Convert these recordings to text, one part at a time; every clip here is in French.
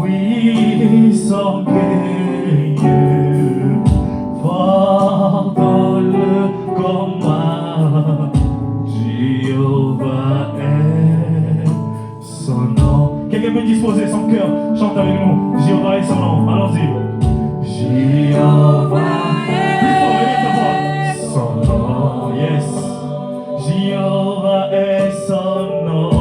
Oui, sans guerrier, fort dans le combat, Jéhovah est son nom. Quelqu'un peut disposer son cœur, chante avec nous. Jéhovah est son nom, allons-y. Jéhovah est son nom, yes. Jéhovah est son nom.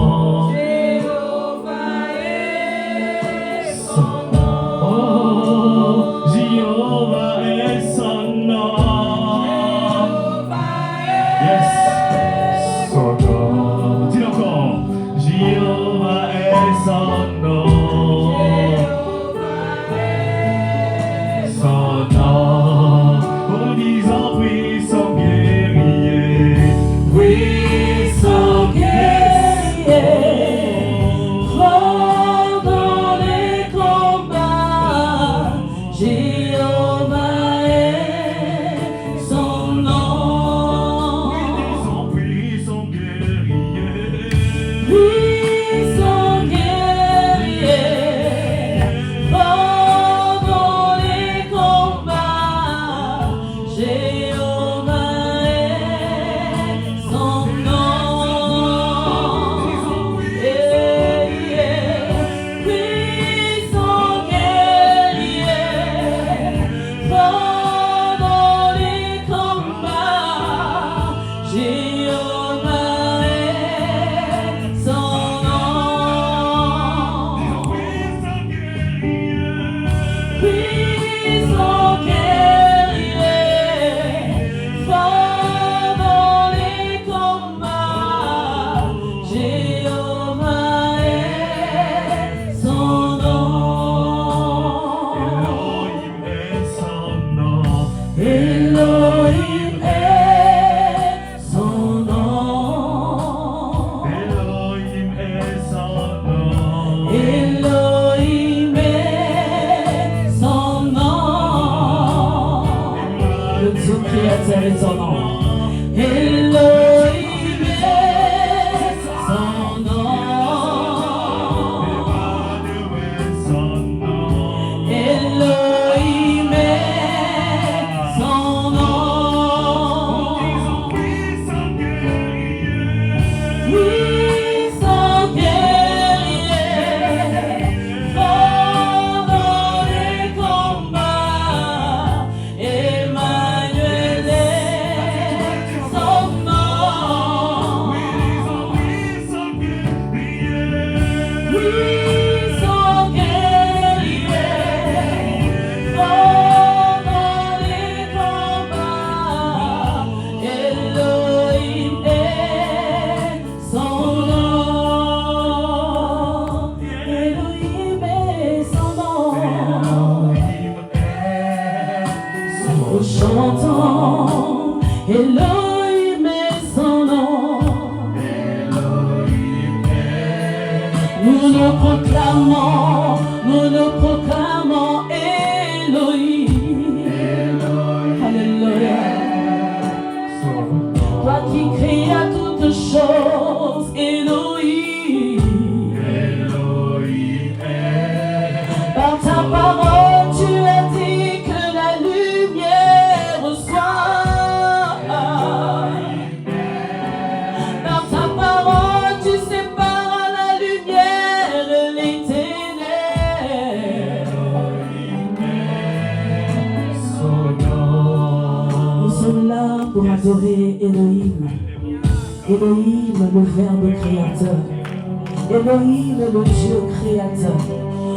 Elohim est le Dieu créateur.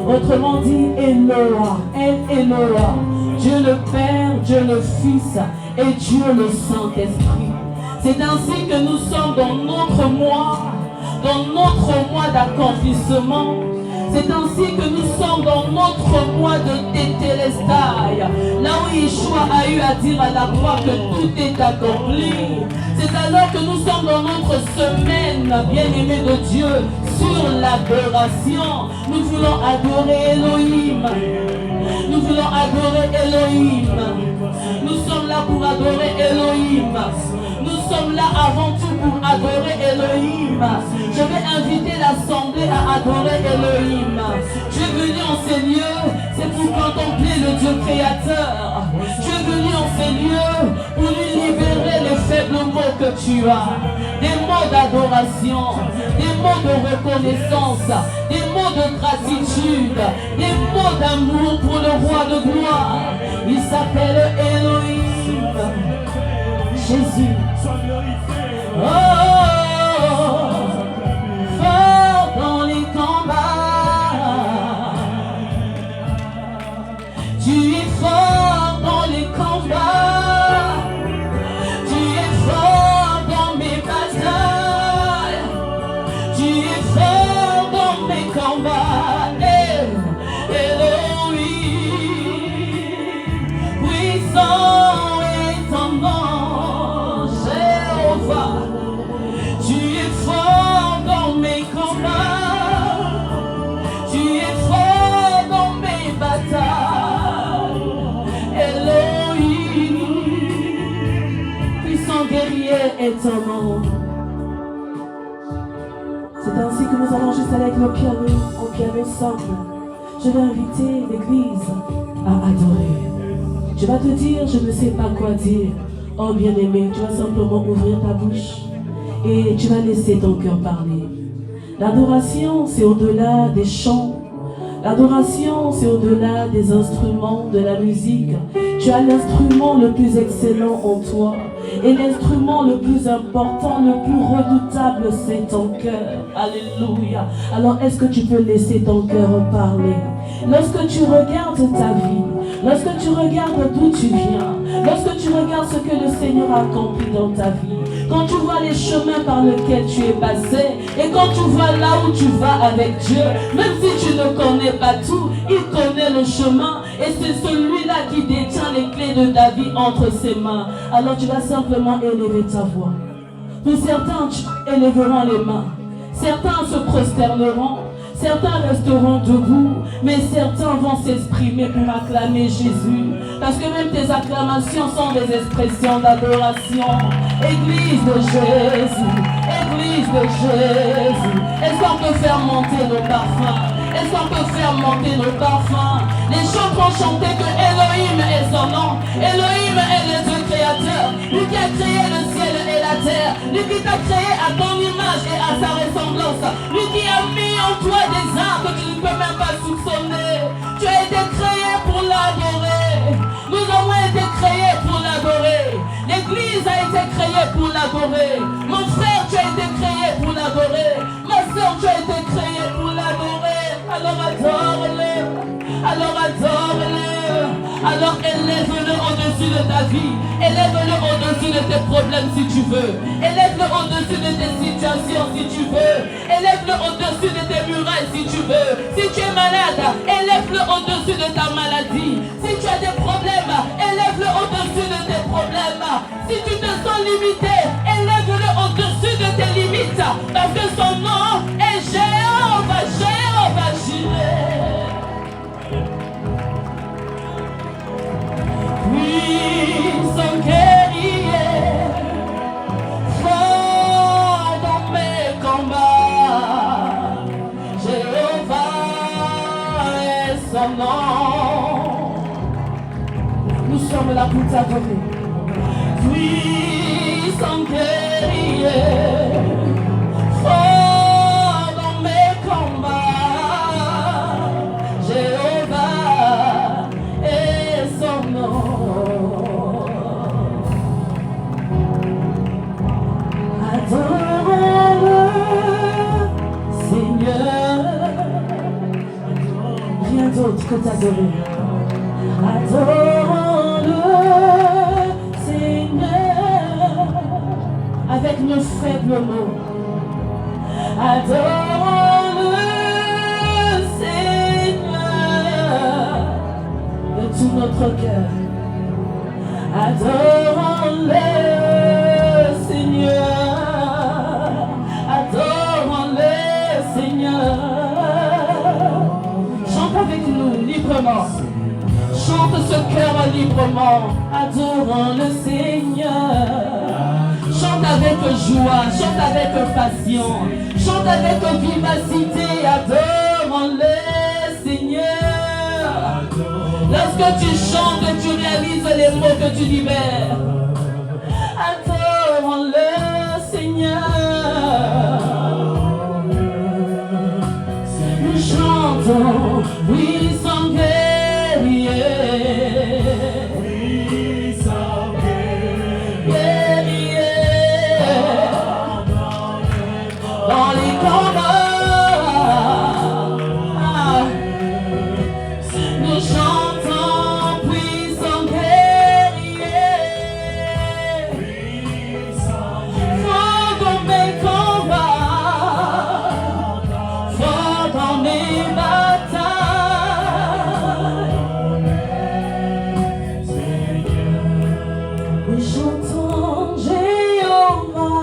Autrement dit, Eloah, El-Eloah, Dieu le Père, Dieu le Fils et Dieu le Saint-Esprit. C'est ainsi que nous sommes dans notre mois d'accomplissement. C'est ainsi que nous sommes dans notre mois de Tétélestai, là où Yeshua a eu à dire à la croix que tout est accompli. C'est alors que nous sommes dans notre semaine, bien-aimés de Dieu, sur l'adoration. Nous voulons adorer Elohim. Nous voulons adorer Elohim. Nous sommes là pour adorer Elohim. Nous sommes là avant tout pour adorer Elohim. Je vais inviter l'assemblée à adorer Elohim. Je vais venir enseigner Dieu créateur. Tu es venu en ces lieux pour nous libérer les faibles mots que tu as. Des mots d'adoration, des mots de reconnaissance, des mots de gratitude, des mots d'amour pour le roi de gloire. Il s'appelle Elohim. Jésus. Oh, fort dans les combats. Tu es fort dans les combats. Tu es fort dans mes batailles. Tu es fort dans mes combats. Elohim, puissant est ton nom, Jéhovah. Tu es fort dans mes combats. Tu es fort dans mes batailles. Elohim, puissant guerrier est ton nom. C'est ainsi que nous allons juste aller avec le piano, au piano simple. Je vais inviter l'église à adorer. Tu vas te dire, je ne sais pas quoi dire. Oh bien-aimé, tu vas simplement ouvrir ta bouche et tu vas laisser ton cœur parler. L'adoration, c'est au-delà des chants. L'adoration, c'est au-delà des instruments, de la musique. Tu as l'instrument le plus excellent en toi. Et l'instrument le plus important, le plus redoutable, c'est ton cœur. Alléluia. Alors, est-ce que tu peux laisser ton cœur parler? Lorsque tu regardes ta vie, lorsque tu regardes d'où tu viens, lorsque tu regardes ce que le Seigneur a accompli dans ta vie, quand tu vois les chemins par lesquels tu es passé, et quand tu vois là où tu vas avec Dieu, même si tu ne connais pas tout, il connaît le chemin, et c'est celui-là qui détient les clés de ta vie entre ses mains. Alors tu vas simplement élever ta voix. Pour certains, tu élèveront les mains. Certains se prosterneront. Certains resteront debout, mais certains vont s'exprimer pour acclamer Jésus. Parce que même tes acclamations sont des expressions d'adoration. Église de Jésus, Église de Jésus. Est-ce qu'on peut faire monter nos parfums? Est-ce qu'on peut faire monter nos parfums? Les chants vont chanter que Elohim est son nom. Elohim est le Dieu créateur. Lui qui a créé le ciel et la terre. Lui qui t'a créé à ton image et à sa ressemblance. Lui qui a mis en toi des arts que tu ne peux même pas soupçonner. Tu as été créé pour l'adorer. Nous avons été créés pour l'adorer. L'église a été créée pour l'adorer. Mon frère, tu as été créé pour l'adorer. Ma soeur, tu as été créé pour l'adorer. Alors adore-le. Alors adore-le. Alors élève-le au-dessus de ta vie. Élève-le au-dessus de tes problèmes si tu veux. Élève-le au-dessus de tes situations si tu veux. Élève-le au-dessus de tes murailles si tu veux. Si tu es malade, élève-le au-dessus de ta maladie. Si tu as des problèmes, élève-le au-dessus de tes problèmes. Si tu te sens limité, élève-le au-dessus de tes limites. Parce que son nom est Jéhovah, Jéhovah Jireh. Puissant guerrier, fort dans mes combats, Jéhovah est son nom. Nous sommes là pour t'adorer. Puissant guerrier, fort dans mes combats, Jéhovah est son nom. Adore-le, Seigneur. Rien d'autre que t'adorer. Adore-le, Seigneur, avec nos faibles mots. Adore-le, Seigneur, de tout notre cœur. Adore-le, Seigneur. Adore-le, Seigneur. Chante avec nous librement. Chante ce cœur librement. Adorons le Seigneur. Chante avec joie, chante avec passion, chante avec vivacité. Adorons le Seigneur. Lorsque Lorsque tu chantes, tu réalises les mots que tu libères. Adore le Seigneur. Nous chantons, puissant guerrier. Dans les combats, nous chantons puissant guerrier. Fort dans mes combats, fort dans mes batailles. Nous chantons Jéhovah.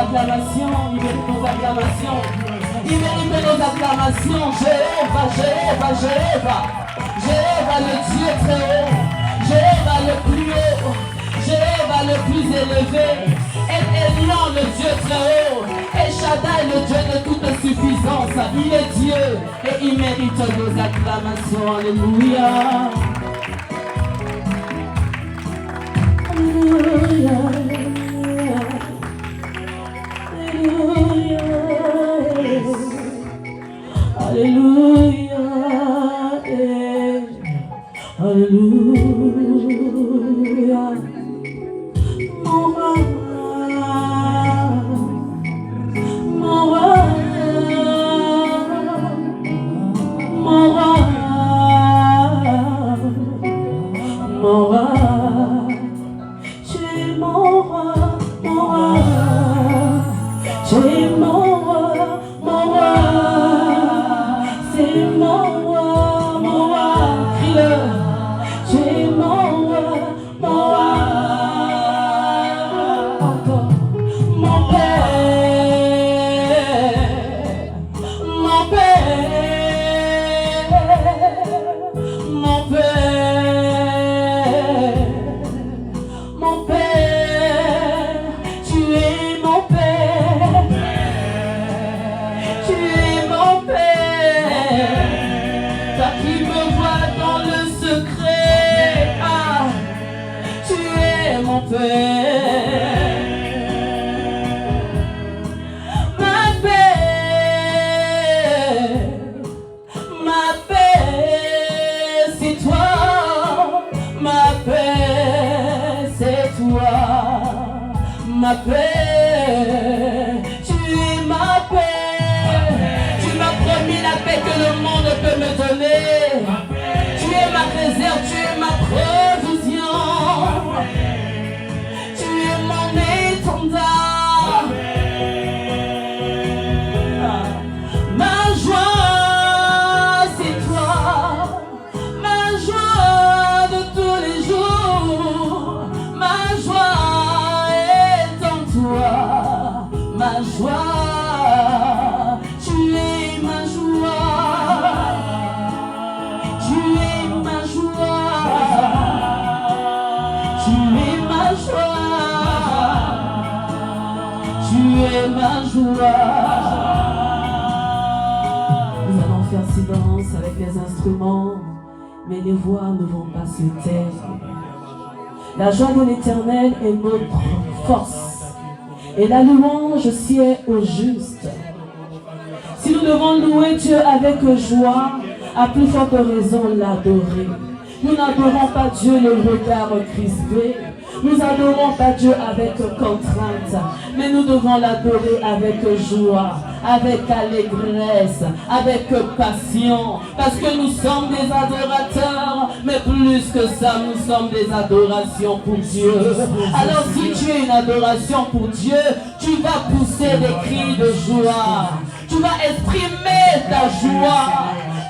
acclamations, il mérite nos acclamations. Il mérite nos acclamations. Jéhovah, Jéhovah, Jéhovah. Jéhovah le Dieu très haut. Jéhovah le plus haut. Jéhovah le plus élevé. Élion le Dieu très haut. Et Shaddai le Dieu de toute suffisance. Il est Dieu et il mérite nos acclamations. Alléluia. Alléluia. Alléluia, Alléluia, mon roi, mon roi, c'est toi. Ma paix, c'est toi. Ma paix, tu es ma paix. Tu m'as promis la paix que le monde peut me donner. Tu es ma réserve, tu es ma provision. Tu es mon étendard. Ma joie, c'est toi. Ma joie de tous les jours. Ma joie est en toi. Ma joie, tu es ma joie. Tu es ma joie. Tu es ma joie. Tu es ma joie. Nous allons faire silence avec les instruments, mais les voix ne vont pas se taire. La joie de l'Éternel est notre force, et la louange sied au juste. Si nous devons louer Dieu avec joie, à plus forte raison l'adorer. Nous n'adorons pas Dieu le regard crispé. Nous n'adorons pas Dieu avec contrainte, mais nous devons l'adorer avec joie, avec allégresse, avec passion, parce que nous sommes des adorateurs, mais plus que ça, nous sommes des adorations pour Dieu. Alors si tu es une adoration pour Dieu, tu vas pousser des cris de joie, tu vas exprimer ta joie.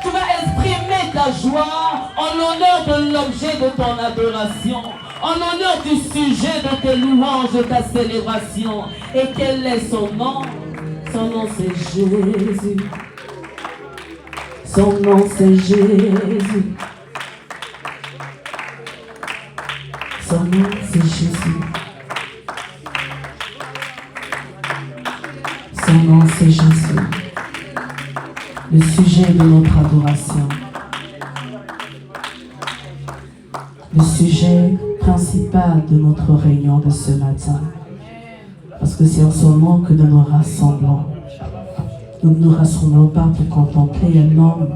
Tu vas exprimer ta joie en l'honneur de l'objet de ton adoration, en l'honneur du sujet de tes louanges, de ta célébration. Et quel est son nom? Son nom c'est Jésus. Son nom c'est Jésus. Son nom c'est Jésus. Son nom c'est Jésus. Le sujet de notre adoration. Le sujet principal de notre réunion de ce matin. Parce que c'est en son nom que nous nous rassemblons. Nous ne nous rassemblons pas pour contempler un homme,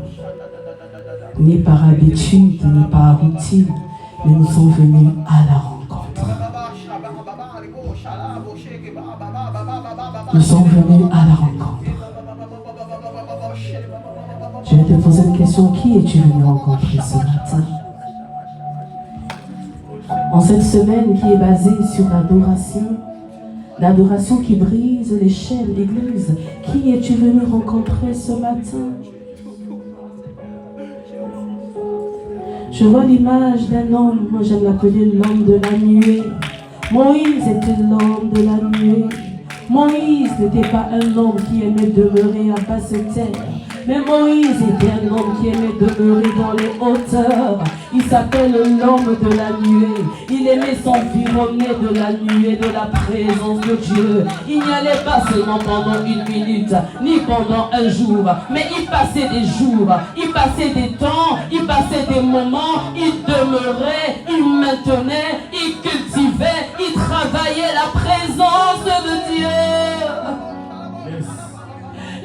ni par habitude, ni par routine, mais nous sommes venus à la rencontre. Nous sommes venus à la rencontre. Je vais te poser une question. Qui es-tu venu rencontrer ce matin? En cette semaine qui est basée sur l'adoration qui brise les chaînes, l'Église, qui es-tu venu rencontrer ce matin? Je vois l'image d'un homme, moi j'aime l'appeler l'homme de la nuée. Moïse était l'homme de la nuée. Moïse n'était pas un homme qui aimait demeurer à basse terre. Mais Moïse était un homme qui aimait demeurer dans les hauteurs. Il s'appelle l'homme de la nuée. Il aimait s'environner de la nuée, de la présence de Dieu. Il n'y allait pas seulement pendant une minute, ni pendant un jour, mais il passait des jours, il passait des temps, il passait des moments, il demeurait, il maintenait, il cultivait, il travaillait la présence de Dieu.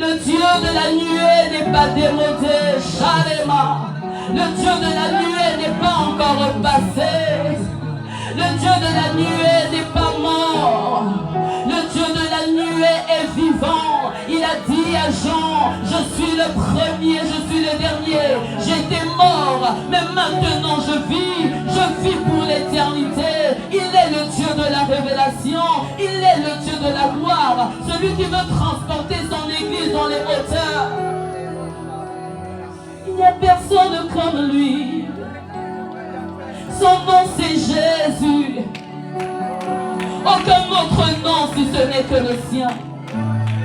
Le Dieu de la nuée n'est pas démodé, Shalema. Le Dieu de la nuée n'est pas encore passé. Le Dieu de la nuée n'est pas mort. Le Dieu de la nuée est vivant. Il a dit à Jean, je suis le premier, je suis le dernier. J'étais mort, mais maintenant je vis pour l'éternité. Il est le Dieu de la révélation. Il est le Dieu de la gloire. Celui qui veut transporter son église dans les hauteurs. Il n'y a personne comme lui. Son nom c'est Jésus. Aucun autre nom si ce n'est que le sien.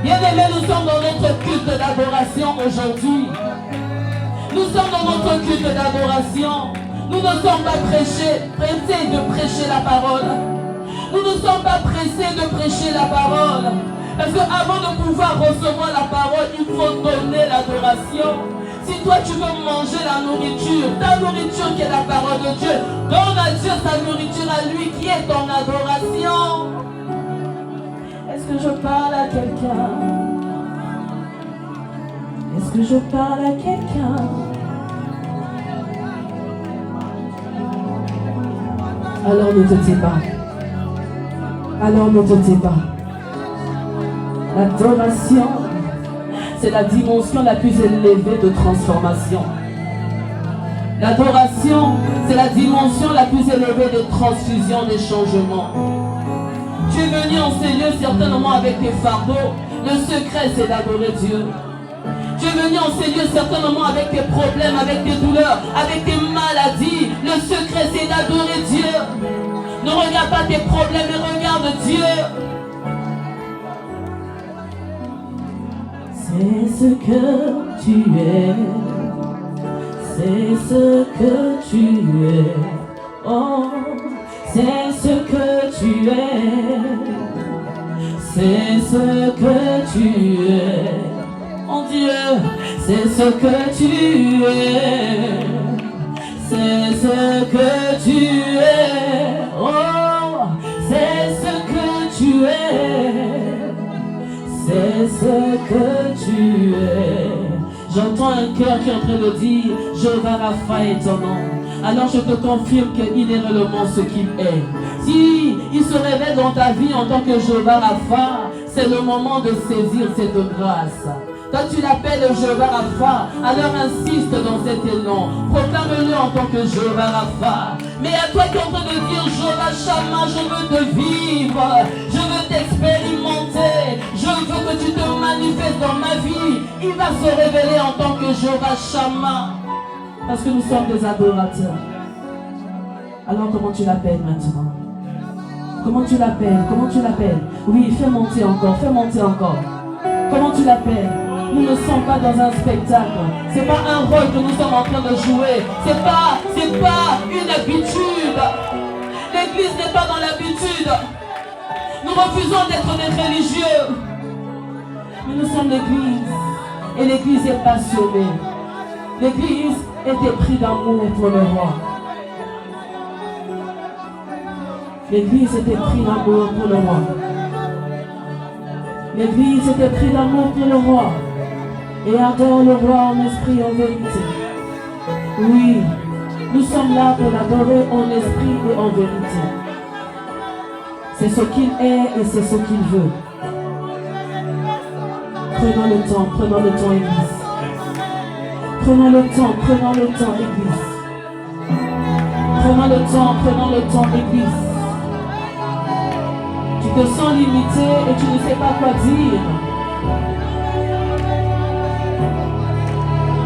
Bien-aimés, nous sommes dans notre culte d'adoration aujourd'hui. Nous sommes dans notre culte d'adoration. Nous ne sommes pas pressés de prêcher la parole. Nous ne sommes pas pressés de prêcher la parole. Parce qu'avant de pouvoir recevoir la parole, il faut donner l'adoration. Si toi tu veux manger la nourriture, ta nourriture qui est la parole de Dieu, donne à Dieu sa nourriture à lui qui est ton adoration. Est-ce que je parle à quelqu'un? Est-ce que je parle à quelqu'un? Alors ne te tais pas. Alors ne te tais pas. L'adoration, c'est la dimension la plus élevée de transformation. L'adoration, c'est la dimension la plus élevée de transfusion, de changement. Tu es venu en ces lieux certainement avec tes fardeaux. Le secret, c'est d'adorer Dieu. Tu es venu en ces lieux certainement avec tes problèmes, avec tes douleurs, avec tes maladies. Le secret, c'est d'adorer Dieu. Ne regarde pas tes problèmes, mais regarde Dieu. C'est ce que tu es. C'est ce que tu es. Oh, c'est ce que tu es. C'est ce que tu es. Mon Dieu, c'est ce que tu es. C'est ce que tu es. Oh, c'est ce que tu es. C'est ce que tu es. J'entends un cœur qui est en train de dire, Jéhovah Rapha est ton nom. Alors je te confirme qu'il est réellement ce qu'il est. Si il se révèle dans ta vie en tant que Jéhovah Rapha, c'est le moment de saisir cette grâce. Toi tu l'appelles Jéhovah Rapha, alors insiste dans cet élan. Proclame-le en tant que Jéhovah Rapha. Mais à toi qui es en train de dire Jéhovah Shammah, je veux te vivre, je veux t'expérimenter, je veux que tu te manifestes dans ma vie. Il va se révéler en tant que Jéhovah Shammah. Parce que nous sommes des adorateurs. Alors comment tu l'appelles maintenant? Comment tu l'appelles? Comment tu l'appelles? Oui, fais monter encore, fais monter encore. Comment tu l'appelles? Nous ne sommes pas dans un spectacle. C'est pas un rôle que nous sommes en train de jouer. C'est pas une habitude. L'église n'est pas dans l'habitude. Nous refusons d'être des religieux. Mais nous sommes l'église. Et l'église est passionnée. L'église était prise d'amour pour le roi. L'église était prise d'amour pour le roi. L'église était prise d'amour pour le roi. Et adore le roi en esprit et en vérité. Oui, nous sommes là pour l'adorer en esprit et en vérité. C'est ce qu'il est et c'est ce qu'il veut. Prenons le temps, Église. Prenons le temps, Église. Prenons le temps, Église. Tu te sens limité et tu ne sais pas quoi dire.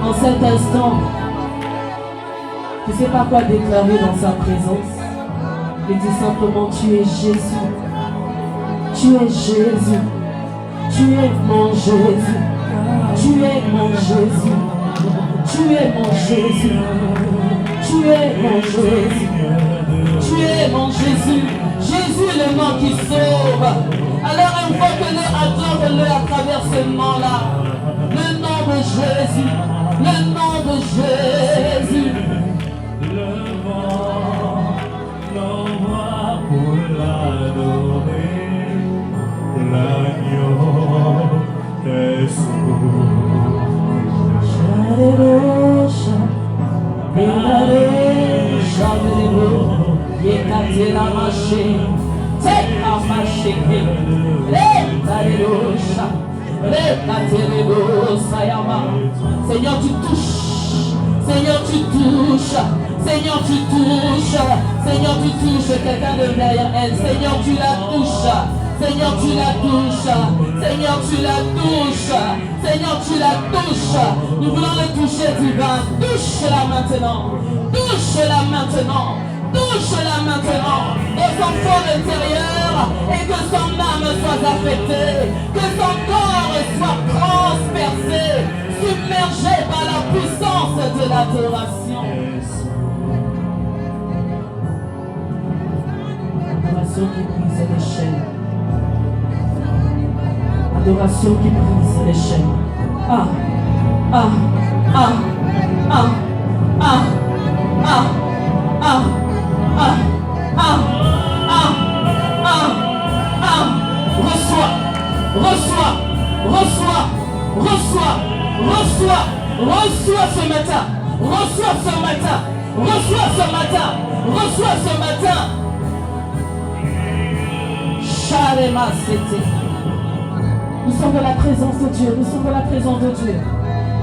En cet instant, tu ne sais pas quoi déclarer dans sa présence. Et dis simplement, tu es Jésus. Tu es Jésus. Tu es mon Jésus. Tu es mon Jésus. Tu es mon Jésus. Tu es mon Jésus. Tu es mon Jésus. Jésus le nom qui sauve. Alors invoque-le, adore-le à travers ce nom-là. Le nom de Jésus. Le nom de Jésus. L'envoie pour l'adorer. L'agneau est sourd. Seigneur, tu touches. Seigneur, tu touches. Seigneur, tu touches. Seigneur, tu touches quelqu'un de derrière elle. Seigneur, tu la touches. Seigneur, tu la touches. Seigneur, tu la touches. Seigneur, tu la touches. Nous voulons le toucher divin. Touche-la maintenant. Touche-la maintenant. Touche-la maintenant. Dans son fond intérieur. Et que son âme soit affectée. Que son corps soit transpercé. Submergé par la puissance de l'adoration. Adoration qui brise les chaînes. Adoration qui brise les chaînes. Ah, ah, ah. reçois ce matin. Reçois ce matin. Reçois ce matin. Reçois ce matin. Shalema Sete. Nous sommes dans la présence de Dieu. Nous sommes dans la présence de Dieu.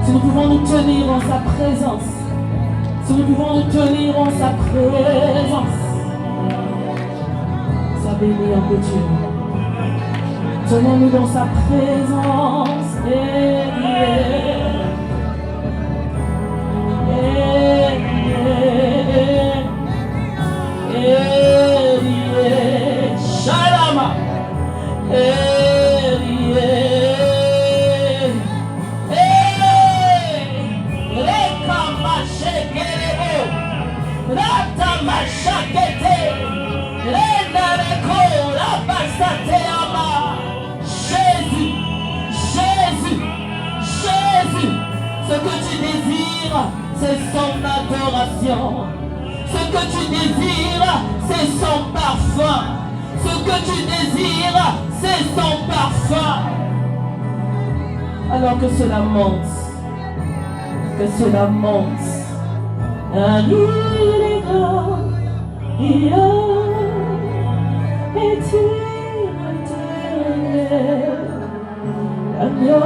Si nous pouvons nous tenir en sa présence. Si nous pouvons nous tenir en sa présence. Sa bénie de Dieu. Tenons-nous dans sa présence. Shalama. Jésus, ce que tu désires, c'est son adoration. Ce que tu désires, c'est son parfum. Ce que tu désires, c'est son parfum. Alors que cela monte. Que cela monte. Un est grand, et éternel. L'agneau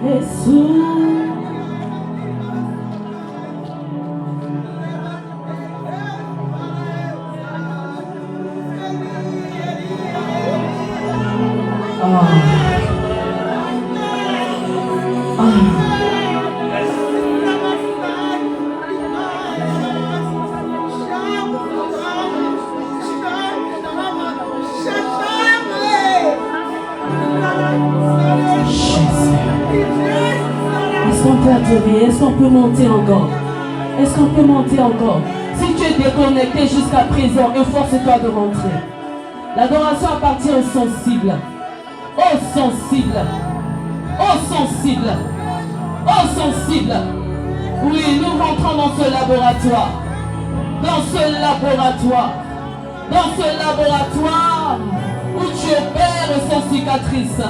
est sous. Est-ce qu'on peut monter encore? Est-ce qu'on peut monter encore? Si tu es déconnecté jusqu'à présent, efforce-toi de rentrer. L'adoration appartient aux sensibles. Aux sensibles. Aux sensibles. Aux sensibles. Oui, nous rentrons dans ce laboratoire. Dans ce laboratoire. Dans ce laboratoire où tu opères sans cicatrice.